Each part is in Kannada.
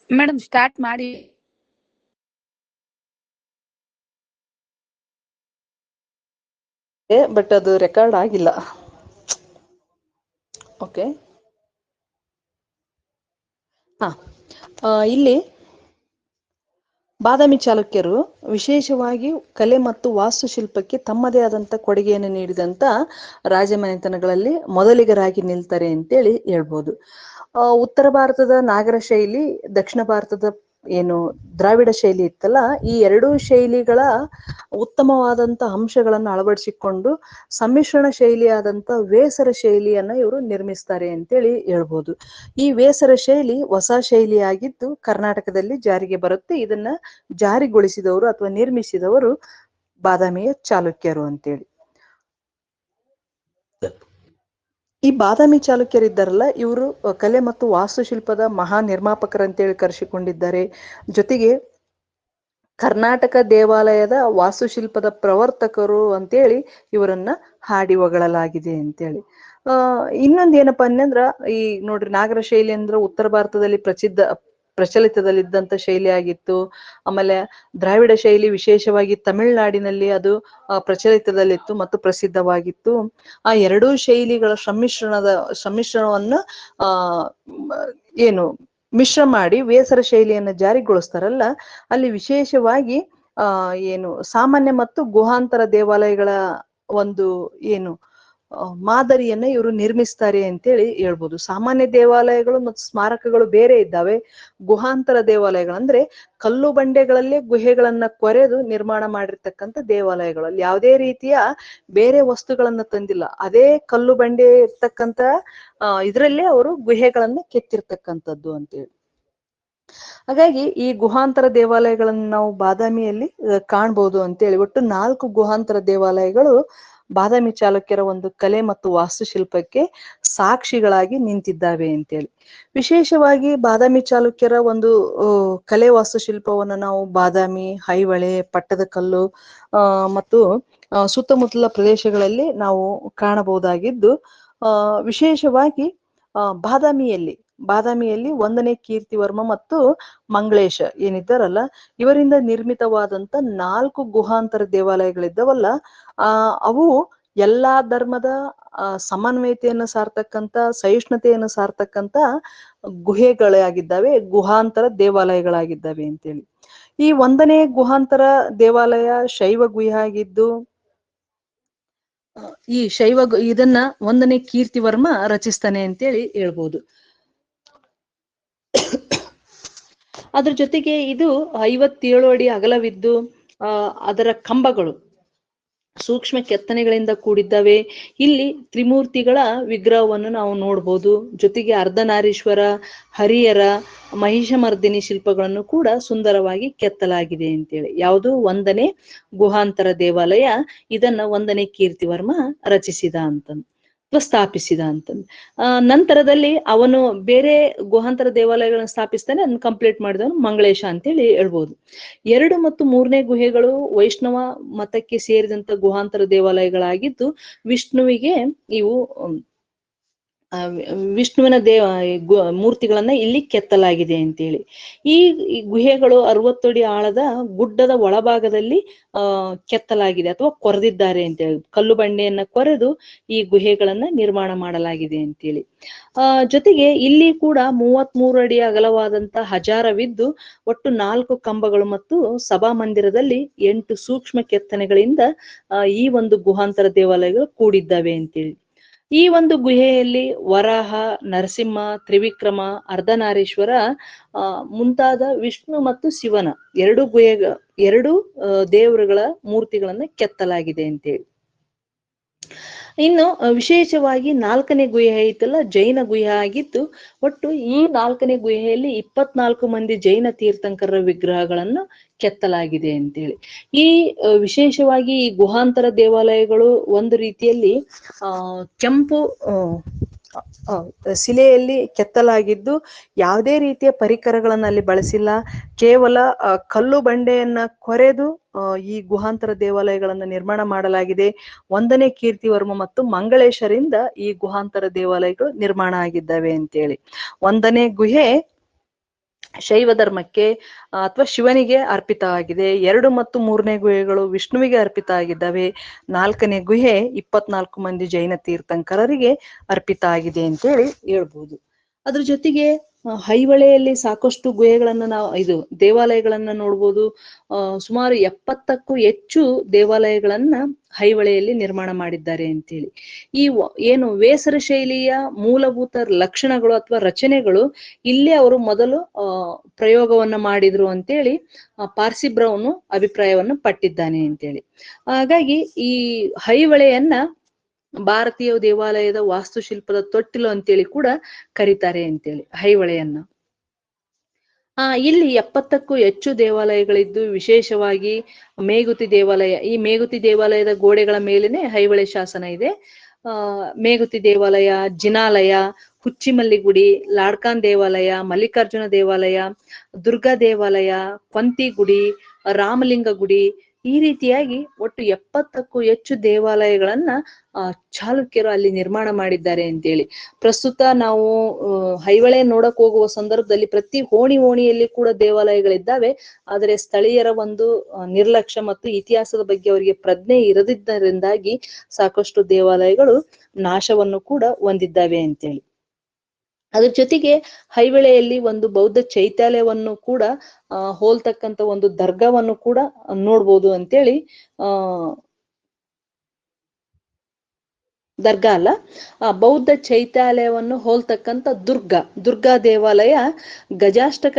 ಮೇಡಮ್ ಸ್ಟಾರ್ಟ್ ಮಾಡಿ. ಬಟ್ ಅದು ರೆಕಾರ್ಡ್ ಆಗಿಲ್ಲ. ಓಕೆ, ಇಲ್ಲಿ ಬಾದಾಮಿ ಚಾಲುಕ್ಯರು ವಿಶೇಷವಾಗಿ ಕಲೆ ಮತ್ತು ವಾಸ್ತುಶಿಲ್ಪಕ್ಕೆ ತಮ್ಮದೇ ಆದಂಥ ಕೊಡುಗೆಯನ್ನು ನೀಡಿದಂಥ ರಾಜಮನೆತನಗಳಲ್ಲಿ ಮೊದಲಿಗರಾಗಿ ನಿಲ್ತಾರೆ ಅಂತೇಳಿ ಹೇಳ್ಬೋದು. ಉತ್ತರ ಭಾರತದ ನಾಗರ ಶೈಲಿ, ದಕ್ಷಿಣ ಭಾರತದ ಏನು ದ್ರಾವಿಡ ಶೈಲಿ ಇತ್ತಲ್ಲ, ಈ ಎರಡೂ ಶೈಲಿಗಳ ಉತ್ತಮವಾದಂಥ ಅಂಶಗಳನ್ನು ಅಳವಡಿಸಿಕೊಂಡು ಸಮ್ಮಿಶ್ರಣ ಶೈಲಿಯಾದಂಥ ವೇಸರ ಶೈಲಿಯನ್ನ ಇವರು ನಿರ್ಮಿಸ್ತಾರೆ ಅಂತೇಳಿ ಹೇಳ್ಬೋದು. ಈ ವೇಸರ ಶೈಲಿ ಹೊಸ ಶೈಲಿಯಾಗಿದ್ದು ಕರ್ನಾಟಕದಲ್ಲಿ ಜಾರಿಗೆ ಬರುತ್ತೆ. ಇದನ್ನ ಜಾರಿಗೊಳಿಸಿದವರು ಅಥವಾ ನಿರ್ಮಿಸಿದವರು ಬಾದಾಮಿಯ ಚಾಲುಕ್ಯರು ಅಂತೇಳಿ. ಈ ಬಾದಾಮಿ ಚಾಲುಕ್ಯರಿದ್ದಾರಲ್ಲ, ಇವರು ಕಲೆ ಮತ್ತು ವಾಸ್ತುಶಿಲ್ಪದ ಮಹಾ ನಿರ್ಮಾಪಕರಂತೇಳಿ ಕರೆಸಿಕೊಂಡಿದ್ದಾರೆ. ಜೊತೆಗೆ ಕರ್ನಾಟಕ ದೇವಾಲಯದ ವಾಸ್ತುಶಿಲ್ಪದ ಪ್ರವರ್ತಕರು ಅಂತೇಳಿ ಇವರನ್ನ ಹಾಡಿ ಹೊಗಳಲಾಗಿದೆ ಅಂತೇಳಿ. ಇನ್ನೊಂದು ಏನಪ್ಪಾ ಅಂದ್ರ, ಈ ನೋಡ್ರಿ, ನಾಗರ ಶೈಲಿ ಅಂದ್ರೆ ಉತ್ತರ ಭಾರತದಲ್ಲಿ ಪ್ರಚಲಿತದಲ್ಲಿದ್ದಂಥ ಶೈಲಿ ಆಗಿತ್ತು. ಆಮೇಲೆ ದ್ರಾವಿಡ ಶೈಲಿ ವಿಶೇಷವಾಗಿ ತಮಿಳುನಾಡಿನಲ್ಲಿ ಅದು ಪ್ರಚಲಿತದಲ್ಲಿತ್ತು ಮತ್ತು ಪ್ರಸಿದ್ಧವಾಗಿತ್ತು. ಆ ಎರಡೂ ಶೈಲಿಗಳ ಸಮ್ಮಿಶ್ರಣವನ್ನು ಏನು ಮಿಶ್ರ ಮಾಡಿ ವೇಸರ ಶೈಲಿಯನ್ನು ಜಾರಿಗೊಳಿಸ್ತಾರಲ್ಲ, ಅಲ್ಲಿ ವಿಶೇಷವಾಗಿ ಏನು ಸಾಮಾನ್ಯ ಮತ್ತು ಗುಹಾಂತರ ದೇವಾಲಯಗಳ ಒಂದು ಏನು ಮಾದರಿಯನ್ನ ಇವರು ನಿರ್ಮಿಸ್ತಾರೆ ಅಂತೇಳಿ ಹೇಳ್ಬೋದು. ಸಾಮಾನ್ಯ ದೇವಾಲಯಗಳು ಮತ್ತು ಸ್ಮಾರಕಗಳು ಬೇರೆ ಇದ್ದಾವೆ. ಗುಹಾಂತರ ದೇವಾಲಯಗಳಂದ್ರೆ ಕಲ್ಲು ಬಂಡೆಗಳಲ್ಲೇ ಗುಹೆಗಳನ್ನ ಕೊರೆದು ನಿರ್ಮಾಣ ಮಾಡಿರ್ತಕ್ಕಂಥ ದೇವಾಲಯಗಳಲ್ಲಿ ಯಾವುದೇ ರೀತಿಯ ಬೇರೆ ವಸ್ತುಗಳನ್ನ ತಂದಿಲ್ಲ. ಅದೇ ಕಲ್ಲು ಬಂಡೆ ಇರ್ತಕ್ಕಂಥ ಇದರಲ್ಲೇ ಅವರು ಗುಹೆಗಳನ್ನ ಕೆತ್ತಿರ್ತಕ್ಕಂಥದ್ದು ಅಂತೇಳಿ. ಹಾಗಾಗಿ ಈ ಗುಹಾಂತರ ದೇವಾಲಯಗಳನ್ನು ನಾವು ಬಾದಾಮಿಯಲ್ಲಿ ಕಾಣ್ಬೋದು ಅಂತೇಳಿ. ಒಟ್ಟು 4 ಗುಹಾಂತರ ದೇವಾಲಯಗಳು ಬಾದಾಮಿ ಚಾಲುಕ್ಯರ ಒಂದು ಕಲೆ ಮತ್ತು ವಾಸ್ತುಶಿಲ್ಪಕ್ಕೆ ಸಾಕ್ಷಿಗಳಾಗಿ ನಿಂತಿದ್ದಾವೆ ಅಂತೇಳಿ. ವಿಶೇಷವಾಗಿ ಬಾದಾಮಿ ಚಾಲುಕ್ಯರ ಒಂದು ಕಲೆ ವಾಸ್ತುಶಿಲ್ಪವನ್ನು ನಾವು ಬಾದಾಮಿ, ಐಹೊಳೆ, ಪಟ್ಟದಕಲ್ಲು ಮತ್ತು ಸುತ್ತಮುತ್ತಲ ಪ್ರದೇಶಗಳಲ್ಲಿ ನಾವು ಕಾಣಬಹುದಾಗಿದ್ದು, ವಿಶೇಷವಾಗಿ ಬಾದಾಮಿಯಲ್ಲಿ 1ನೇ ಕೀರ್ತಿವರ್ಮ ಮತ್ತು ಮಂಗಳೇಶ ಏನಿದ್ದಾರಲ್ಲ, ಇವರಿಂದ ನಿರ್ಮಿತವಾದಂತ 4 ಗುಹಾಂತರ ದೇವಾಲಯಗಳಿದ್ದಾವಲ್ಲ, ಅವು ಎಲ್ಲಾ ಧರ್ಮದ ಸಮನ್ವಯತೆಯನ್ನು ಸಾರ್ತಕ್ಕಂಥ, ಸಹಿಷ್ಣುತೆಯನ್ನು ಸಾರ್ತಕ್ಕಂಥ ಗುಹೆಗಳಾಗಿದ್ದಾವೆ, ಗುಹಾಂತರ ದೇವಾಲಯಗಳಾಗಿದ್ದಾವೆ ಅಂತೇಳಿ. ಈ 1ನೇ ಗುಹಾಂತರ ದೇವಾಲಯ ಶೈವ ಗುಹೆ ಆಗಿದ್ದು, ಈ ಇದನ್ನ 1ನೇ ಕೀರ್ತಿವರ್ಮ ರಚಿಸ್ತಾನೆ ಅಂತೇಳಿ ಹೇಳ್ಬೋದು. ಅದ್ರ ಜೊತೆಗೆ ಇದು 57 ಅಡಿ ಅಗಲವಿದ್ದು ಅದರ ಕಂಬಗಳು ಸೂಕ್ಷ್ಮ ಕೆತ್ತನೆಗಳಿಂದ ಕೂಡಿದ್ದಾವೆ. ಇಲ್ಲಿ ತ್ರಿಮೂರ್ತಿಗಳ ವಿಗ್ರಹವನ್ನು ನಾವು ನೋಡ್ಬೋದು. ಜೊತೆಗೆ ಅರ್ಧನಾರೀಶ್ವರ, ಹರಿಹರ, ಮಹಿಷಮರ್ದಿನಿ ಶಿಲ್ಪಗಳನ್ನು ಕೂಡ ಸುಂದರವಾಗಿ ಕೆತ್ತಲಾಗಿದೆ ಅಂತೇಳಿ. ಯಾವುದು 1ನೇ ಗುಹಾಂತರ ದೇವಾಲಯ, ಇದನ್ನ 1ನೇ ಕೀರ್ತಿವರ್ಮ ರಚಿಸಿದ ಅಂತಂದು ಸ್ಥಾಪಿಸಿದ ಅಂತಂದು. ನಂತರದಲ್ಲಿ ಅವನು ಬೇರೆ ಗುಹಾಂತರ ದೇವಾಲಯಗಳನ್ನು ಸ್ಥಾಪಿಸ್ತಾನೆ, ಅದನ್ನ ಕಂಪ್ಲೀಟ್ ಮಾಡಿದವನು ಮಂಗಳೇಶ ಅಂತೇಳಿ ಹೇಳ್ಬೋದು. 2 ಮತ್ತು 3ನೇ ಗುಹೆಗಳು ವೈಷ್ಣವ ಮತಕ್ಕೆ ಸೇರಿದಂತ ಗುಹಾಂತರ ದೇವಾಲಯಗಳಾಗಿದ್ದು, ವಿಷ್ಣುವಿಗೆ ಇವು ವಿಷ್ಣುವಿನ ಮೂರ್ತಿಗಳನ್ನ ಇಲ್ಲಿ ಕೆತ್ತಲಾಗಿದೆ ಅಂತೇಳಿ. ಈ ಗುಹೆಗಳು 60 ಅಡಿ ಆಳದ ಗುಡ್ಡದ ಒಳಭಾಗದಲ್ಲಿ ಕೆತ್ತಲಾಗಿದೆ ಅಥವಾ ಕೊರೆದಿದ್ದಾರೆ ಅಂತೇಳಿ. ಕಲ್ಲು ಬಂಡೆಯನ್ನ ಕೊರೆದು ಈ ಗುಹೆಗಳನ್ನ ನಿರ್ಮಾಣ ಮಾಡಲಾಗಿದೆ ಅಂತೇಳಿ. ಜೊತೆಗೆ ಇಲ್ಲಿ ಕೂಡ 33 ಅಡಿ ಅಗಲವಾದಂತ ಹಜಾರವಿದ್ದು, ಒಟ್ಟು 4 ಕಂಬಗಳು ಮತ್ತು ಸಭಾಮಂದಿರದಲ್ಲಿ 8 ಸೂಕ್ಷ್ಮ ಕೆತ್ತನೆಗಳಿಂದ ಈ ಒಂದು ಗುಹಾಂತರ ದೇವಾಲಯಗಳು ಕೂಡಿದ್ದಾವೆ ಅಂತೇಳಿ. ಈ ಒಂದು ಗುಹೆಯಲ್ಲಿ ವರಾಹ, ನರಸಿಂಹ, ತ್ರಿವಿಕ್ರಮ, ಅರ್ಧನಾರೀಶ್ವರ ಮುಂತಾದ ವಿಷ್ಣು ಮತ್ತು ಶಿವನ 2 ದೇವರುಗಳ ಮೂರ್ತಿಗಳನ್ನ ಕೆತ್ತಲಾಗಿದೆ ಅಂತೇಳಿ. ಇನ್ನು ವಿಶೇಷವಾಗಿ 4ನೇ ಗುಹೆ ಐತಲ್ಲ, ಜೈನ ಗುಹೆ ಆಗಿದ್ದು, ಒಟ್ಟು ಈ 4ನೇ ಗುಹೆಯಲ್ಲಿ 24 ಮಂದಿ ಜೈನ ತೀರ್ಥಂಕರರ ವಿಗ್ರಹಗಳನ್ನು ಕೆತ್ತಲಾಗಿದೆ ಅಂತೇಳಿ. ಈ ವಿಶೇಷವಾಗಿ ಈ ಗುಹಾಂತರ ದೇವಾಲಯಗಳು ಒಂದು ರೀತಿಯಲ್ಲಿ ಕೆಂಪು ಶಿಲೆಯಲ್ಲಿ ಕೆತ್ತಲಾಗಿದ್ದು, ಯಾವುದೇ ರೀತಿಯ ಪರಿಕರಗಳನ್ನ ಅಲ್ಲಿ ಬಳಸಿಲ್ಲ. ಕೇವಲ ಕಲ್ಲು ಬಂಡೆಯನ್ನ ಕೊರೆದು ಈ ಗುಹಾಂತರ ದೇವಾಲಯಗಳನ್ನ ನಿರ್ಮಾಣ ಮಾಡಲಾಗಿದೆ. 1ನೇ ಕೀರ್ತಿವರ್ಮ ಮತ್ತು ಮಂಗಳೇಶರಿಂದ ಈ ಗುಹಾಂತರ ದೇವಾಲಯಗಳು ನಿರ್ಮಾಣ ಆಗಿದ್ದಾವೆ ಅಂತೇಳಿ. 1ನೇ ಗುಹೆ ಶೈವ ಧರ್ಮಕ್ಕೆ ಅಥವಾ ಶಿವನಿಗೆ ಅರ್ಪಿತ ಆಗಿದೆ. 2 ಮತ್ತು 3ನೇ ಗುಹೆಗಳು ವಿಷ್ಣುವಿಗೆ ಅರ್ಪಿತ ಆಗಿದ್ದಾವೆ. 4ನೇ ಗುಹೆ 24 ಮಂದಿ ಜೈನ ತೀರ್ಥಂಕರರಿಗೆ ಅರ್ಪಿತ ಆಗಿದೆ ಅಂತೇಳಿ ಹೇಳ್ಬೋದು. ಅದ್ರ ಜೊತೆಗೆ ಐಹೊಳೆಯಲ್ಲಿ ಸಾಕಷ್ಟು ಗುಹೆಗಳನ್ನ ನಾವು ದೇವಾಲಯಗಳನ್ನ ನೋಡ್ಬೋದು. ಸುಮಾರು 70ಕ್ಕೂ ಹೆಚ್ಚು ದೇವಾಲಯಗಳನ್ನ ಐಹೊಳೆಯಲ್ಲಿ ನಿರ್ಮಾಣ ಮಾಡಿದ್ದಾರೆ ಅಂತೇಳಿ. ಈ ಏನು ವೇಸರ ಶೈಲಿಯ ಮೂಲಭೂತ ಲಕ್ಷಣಗಳು ಅಥವಾ ರಚನೆಗಳು ಇಲ್ಲೇ ಅವರು ಮೊದಲು ಪ್ರಯೋಗವನ್ನ ಮಾಡಿದ್ರು ಅಂತೇಳಿ ಪಾರ್ಸಿ ಬ್ರೌನ್ ಅಭಿಪ್ರಾಯವನ್ನ ಪಟ್ಟಿದ್ದಾನೆ ಅಂತೇಳಿ. ಹಾಗಾಗಿ ಈ ಐಹೊಳೆಯನ್ನ ಭಾರತೀಯ ದೇವಾಲಯದ ವಾಸ್ತುಶಿಲ್ಪದ ತೊಟ್ಟಿಲು ಅಂತೇಳಿ ಕೂಡ ಕರೀತಾರೆ ಅಂತೇಳಿ ಐಹೊಳೆಯನ್ನ. ಇಲ್ಲಿ 70ಕ್ಕೂ ಹೆಚ್ಚು ದೇವಾಲಯಗಳಿದ್ದು, ವಿಶೇಷವಾಗಿ ಮೇಗುತಿ ದೇವಾಲಯ, ಈ ಮೇಗುತಿ ದೇವಾಲಯದ ಗೋಡೆಗಳ ಮೇಲೇನೆ ಐಹೊಳೆ ಶಾಸನ ಇದೆ. ಮೇಗುತಿ ದೇವಾಲಯ, ಜಿನಾಲಯ, ಹುಚ್ಚಿಮಲ್ಲಿಗುಡಿ, ಲಾಡ್ಕಾನ್ ದೇವಾಲಯ, ಮಲ್ಲಿಕಾರ್ಜುನ ದೇವಾಲಯ, ದುರ್ಗಾ ದೇವಾಲಯ, ಕೊಂತಿ ಗುಡಿ, ರಾಮಲಿಂಗ ಗುಡಿ, ಈ ರೀತಿಯಾಗಿ ಒಟ್ಟು 70ಕ್ಕೂ ಹೆಚ್ಚು ದೇವಾಲಯಗಳನ್ನ ಚಾಲುಕ್ಯರು ಅಲ್ಲಿ ನಿರ್ಮಾಣ ಮಾಡಿದ್ದಾರೆ ಅಂತೇಳಿ. ಪ್ರಸ್ತುತ ನಾವು ಐಹೊಳೆ ನೋಡಕ್ ಹೋಗುವ ಸಂದರ್ಭದಲ್ಲಿ ಪ್ರತಿ ಓಣಿಯಲ್ಲಿ ಕೂಡ ದೇವಾಲಯಗಳಿದ್ದಾವೆ. ಆದರೆ ಸ್ಥಳೀಯರ ಒಂದು ನಿರ್ಲಕ್ಷ್ಯ ಮತ್ತು ಇತಿಹಾಸದ ಬಗ್ಗೆ ಅವರಿಗೆ ಪ್ರಜ್ಞೆ ಇರದಿದ್ದರಿಂದಾಗಿ ಸಾಕಷ್ಟು ದೇವಾಲಯಗಳು ನಾಶವನ್ನು ಕೂಡ ಹೊಂದಿದ್ದಾವೆ ಅಂತೇಳಿ. ಅದ್ರ ಜೊತೆಗೆ ಐಹೊಳೆಯಲ್ಲಿ ಒಂದು ಬೌದ್ಧ ಚೈತ್ಯಾಲಯವನ್ನು ಕೂಡ ಹೋಲ್ತಕ್ಕಂತ ಒಂದು ದರ್ಗಾವನ್ನು ಕೂಡ ನೋಡ್ಬೋದು ಅಂತೇಳಿ. ದರ್ಗಾ ಅಲ್ಲ, ಬೌದ್ಧ ಚೈತ್ಯಾಲಯವನ್ನು ಹೋಲ್ತಕ್ಕಂತ ದುರ್ಗಾ ದೇವಾಲಯ ಗಜಾಷ್ಟಕ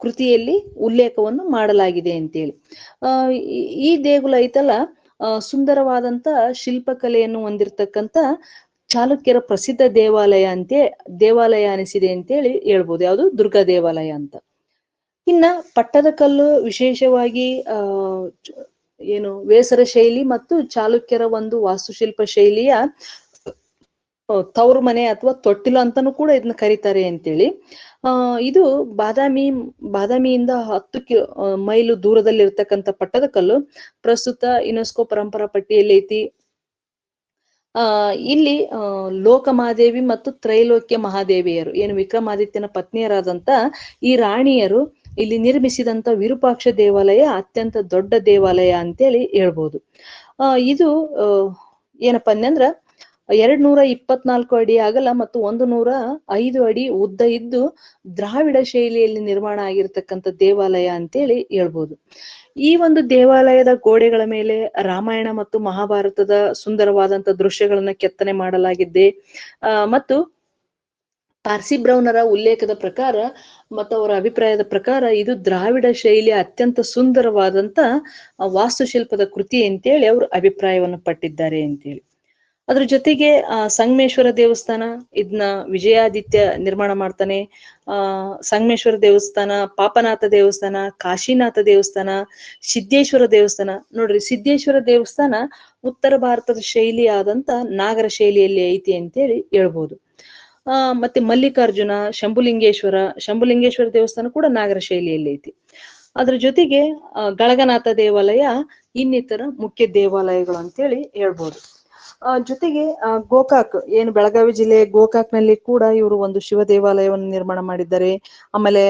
ಕೃತಿಯಲ್ಲಿ ಉಲ್ಲೇಖವನ್ನು ಮಾಡಲಾಗಿದೆ ಅಂತೇಳಿ. ಈ ದೇಗುಲ ಐತಲ್ಲ, ಸುಂದರವಾದಂತ ಶಿಲ್ಪಕಲೆಯನ್ನು ಹೊಂದಿರತಕ್ಕಂತ ಚಾಲುಕ್ಯರ ಪ್ರಸಿದ್ಧ ದೇವಾಲಯ ಅನಿಸಿದೆ ಅಂತೇಳಿ ಹೇಳ್ಬೋದು. ಯಾವುದು? ದುರ್ಗಾ ದೇವಾಲಯ ಅಂತ. ಇನ್ನ ಪಟ್ಟದಕಲ್ಲು ವಿಶೇಷವಾಗಿ ಏನು ವೇಸರ ಶೈಲಿ ಮತ್ತು ಚಾಲುಕ್ಯರ ಒಂದು ವಾಸ್ತುಶಿಲ್ಪ ಶೈಲಿಯ ತವರು ಮನೆ ಅಥವಾ ತೊಟ್ಟಿಲು ಅಂತಾನೂ ಕೂಡ ಇದನ್ನ ಕರೀತಾರೆ ಅಂತೇಳಿ. ಇದು ಬಾದಾಮಿಯಿಂದ 10 ಮೈಲು ದೂರದಲ್ಲಿ ಇರ್ತಕ್ಕಂಥ ಪಟ್ಟದಕಲ್ಲು ಪ್ರಸ್ತುತ ಯುನೆಸ್ಕೋ ಪರಂಪರಾ ಪಟ್ಟಿಯಲ್ಲಿ ಐತಿ. ಇಲ್ಲಿ ಲೋಕಮಾದೇವಿ ಮತ್ತು ತ್ರೈಲೋಕ್ಯ ಮಹಾದೇವಿಯರು, ಏನು ವಿಕ್ರಮಾದಿತ್ಯನ ಪತ್ನಿಯರಾದಂತ ಈ ರಾಣಿಯರು ಇಲ್ಲಿ ನಿರ್ಮಿಸಿದಂತ ವಿರೂಪಾಕ್ಷ ದೇವಾಲಯ ಅತ್ಯಂತ ದೊಡ್ಡ ದೇವಾಲಯ ಅಂತೇಳಿ ಹೇಳ್ಬೋದು. ಇದು ಏನಪ್ಪಾ ಅಂದ್ರ 224 ಅಡಿ ಅಗಲ ಮತ್ತು 105 ಅಡಿ ಉದ್ದ ಇದ್ದು ದ್ರಾವಿಡ ಶೈಲಿಯಲ್ಲಿ ನಿರ್ಮಾಣ ಆಗಿರ್ತಕ್ಕಂಥ ದೇವಾಲಯ ಅಂತೇಳಿ ಹೇಳ್ಬೋದು. ಈ ಒಂದು ದೇವಾಲಯದ ಗೋಡೆಗಳ ಮೇಲೆ ರಾಮಾಯಣ ಮತ್ತು ಮಹಾಭಾರತದ ಸುಂದರವಾದಂತ ದೃಶ್ಯಗಳನ್ನ ಕೆತ್ತನೆ ಮಾಡಲಾಗಿದೆ. ಮತ್ತು ಪಾರ್ಸಿ ಬ್ರೌನರ ಉಲ್ಲೇಖದ ಪ್ರಕಾರ ಮತ್ತು ಅವರ ಅಭಿಪ್ರಾಯದ ಪ್ರಕಾರ ಇದು ದ್ರಾವಿಡ ಶೈಲಿಯ ಅತ್ಯಂತ ಸುಂದರವಾದಂತ ವಾಸ್ತುಶಿಲ್ಪದ ಕೃತಿ ಅಂತೇಳಿ ಅವರು ಅಭಿಪ್ರಾಯವನ್ನು ಪಟ್ಟಿದ್ದಾರೆ ಅಂತೇಳಿ. ಅದ್ರ ಜೊತೆಗೆ ಸಂಗಮೇಶ್ವರ ದೇವಸ್ಥಾನ, ಇದನ್ನ ವಿಜಯಾದಿತ್ಯ ನಿರ್ಮಾಣ ಮಾಡ್ತಾನೆ. ಸಂಗಮೇಶ್ವರ ದೇವಸ್ಥಾನ, ಪಾಪನಾಥ ದೇವಸ್ಥಾನ, ಕಾಶಿನಾಥ ದೇವಸ್ಥಾನ, ಸಿದ್ದೇಶ್ವರ ದೇವಸ್ಥಾನ. ನೋಡ್ರಿ, ಸಿದ್ದೇಶ್ವರ ದೇವಸ್ಥಾನ ಉತ್ತರ ಭಾರತದ ಶೈಲಿ ಆದಂತ ನಾಗರ ಶೈಲಿಯಲ್ಲಿ ಐತಿ ಅಂತೇಳಿ ಹೇಳ್ಬೋದು. ಮತ್ತೆ ಮಲ್ಲಿಕಾರ್ಜುನ, ಶಂಭುಲಿಂಗೇಶ್ವರ ದೇವಸ್ಥಾನ ಕೂಡ ನಾಗರ ಶೈಲಿಯಲ್ಲಿ ಐತಿ. ಅದ್ರ ಜೊತೆಗೆ ಗಳಗನಾಥ ದೇವಾಲಯ ಇನ್ನಿತರ ಮುಖ್ಯ ದೇವಾಲಯಗಳು ಅಂತೇಳಿ ಹೇಳ್ಬೋದು. ಜೊತೆಗೆ ಗೋಕಾಕ್, ಏನು ಬೆಳಗಾವಿ ಜಿಲ್ಲೆ ಗೋಕಾಕ್ ನಲ್ಲಿ ಕೂಡ ಇವರು ಒಂದು ಶಿವ ದೇವಾಲಯವನ್ನು ನಿರ್ಮಾಣ ಮಾಡಿದ್ದಾರೆ. ಆಮೇಲೆ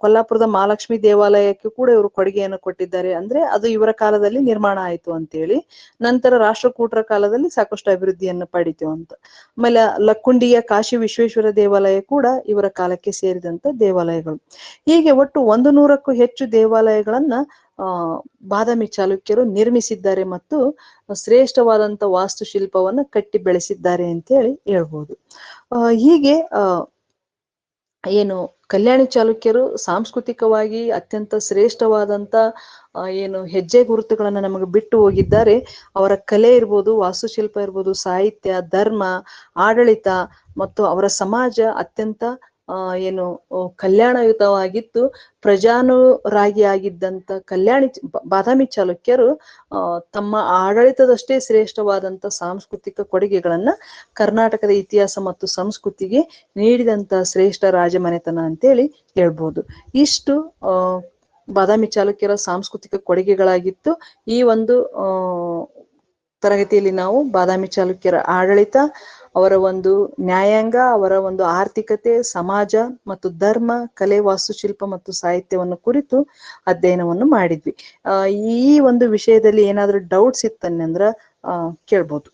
ಕೊಲ್ಲಾಪುರದ ಮಹಾಲಕ್ಷ್ಮಿ ದೇವಾಲಯಕ್ಕೆ ಕೂಡ ಇವರು ಕೊಡುಗೆಯನ್ನು ಕೊಟ್ಟಿದ್ದಾರೆ. ಅಂದ್ರೆ ಅದು ಇವರ ಕಾಲದಲ್ಲಿ ನಿರ್ಮಾಣ ಆಯ್ತು ಅಂತೇಳಿ. ನಂತರ ರಾಷ್ಟ್ರಕೂಟರ ಕಾಲದಲ್ಲಿ ಸಾಕಷ್ಟು ಅಭಿವೃದ್ಧಿಯನ್ನು ಪಡಿತು ಅಂತ. ಆಮೇಲೆ ಲಕ್ಕುಂಡಿಯ ಕಾಶಿ ವಿಶ್ವೇಶ್ವರ ದೇವಾಲಯ ಕೂಡ ಇವರ ಕಾಲಕ್ಕೆ ಸೇರಿದಂತ ದೇವಾಲಯಗಳು. ಹೀಗೆ ಒಟ್ಟು 100ಕ್ಕೂ ಹೆಚ್ಚು ದೇವಾಲಯಗಳನ್ನ ಬಾದಾಮಿ ಚಾಲುಕ್ಯರು ನಿರ್ಮಿಸಿದ್ದಾರೆ ಮತ್ತು ಶ್ರೇಷ್ಠವಾದಂತ ವಾಸ್ತುಶಿಲ್ಪವನ್ನ ಕಟ್ಟಿ ಬೆಳೆಸಿದ್ದಾರೆ ಅಂತ ಹೇಳಿ ಹೇಳ್ಬೋದು. ಹೀಗೆ ಏನು ಕಲ್ಯಾಣಿ ಚಾಲುಕ್ಯರು ಸಾಂಸ್ಕೃತಿಕವಾಗಿ ಅತ್ಯಂತ ಶ್ರೇಷ್ಠವಾದಂತ ಏನು ಹೆಜ್ಜೆ ಗುರುತುಗಳನ್ನ ನಮಗೆ ಬಿಟ್ಟು ಹೋಗಿದ್ದಾರೆ. ಅವರ ಕಲೆ ಇರ್ಬೋದು, ವಾಸ್ತುಶಿಲ್ಪ ಇರ್ಬೋದು, ಸಾಹಿತ್ಯ, ಧರ್ಮ, ಆಡಳಿತ ಮತ್ತು ಅವರ ಸಮಾಜ ಅತ್ಯಂತ ಏನು ಕಲ್ಯಾಣಯುತವಾಗಿದ್ದು ಪ್ರಜಾನುರಾಗಿ ಆಗಿದ್ದಂತ ಬಾದಾಮಿ ಚಾಲುಕ್ಯರು ತಮ್ಮ ಆಡಳಿತದಷ್ಟೇ ಶ್ರೇಷ್ಠವಾದಂತ ಸಾಂಸ್ಕೃತಿಕ ಕೊಡುಗೆಗಳನ್ನ ಕರ್ನಾಟಕದ ಇತಿಹಾಸ ಮತ್ತು ಸಂಸ್ಕೃತಿಗೆ ನೀಡಿದಂತ ಶ್ರೇಷ್ಠ ರಾಜಮನೆತನ ಅಂತೇಳಿ ಹೇಳ್ಬೋದು. ಇಷ್ಟು ಬಾದಾಮಿ ಚಾಲುಕ್ಯರ ಸಾಂಸ್ಕೃತಿಕ ಕೊಡುಗೆಗಳಾಗಿತ್ತು. ಈ ಒಂದು ತರಗತಿಯಲ್ಲಿ ನಾವು ಬಾದಾಮಿ ಚಾಲುಕ್ಯರ ಆಡಳಿತ, ಅವರ ಒಂದು ನ್ಯಾಯಾಂಗ, ಅವರ ಒಂದು ಆರ್ಥಿಕತೆ, ಸಮಾಜ ಮತ್ತು ಧರ್ಮ, ಕಲೆ, ವಾಸ್ತುಶಿಲ್ಪ ಮತ್ತು ಸಾಹಿತ್ಯವನ್ನು ಕುರಿತು ಅಧ್ಯಯನವನ್ನು ಮಾಡಿದ್ವಿ. ಈ ಒಂದು ವಿಷಯದಲ್ಲಿ ಏನಾದ್ರೂ ಡೌಟ್ಸ್ ಇತ್ತಂದ್ರ ಕೇಳ್ಬೋದು.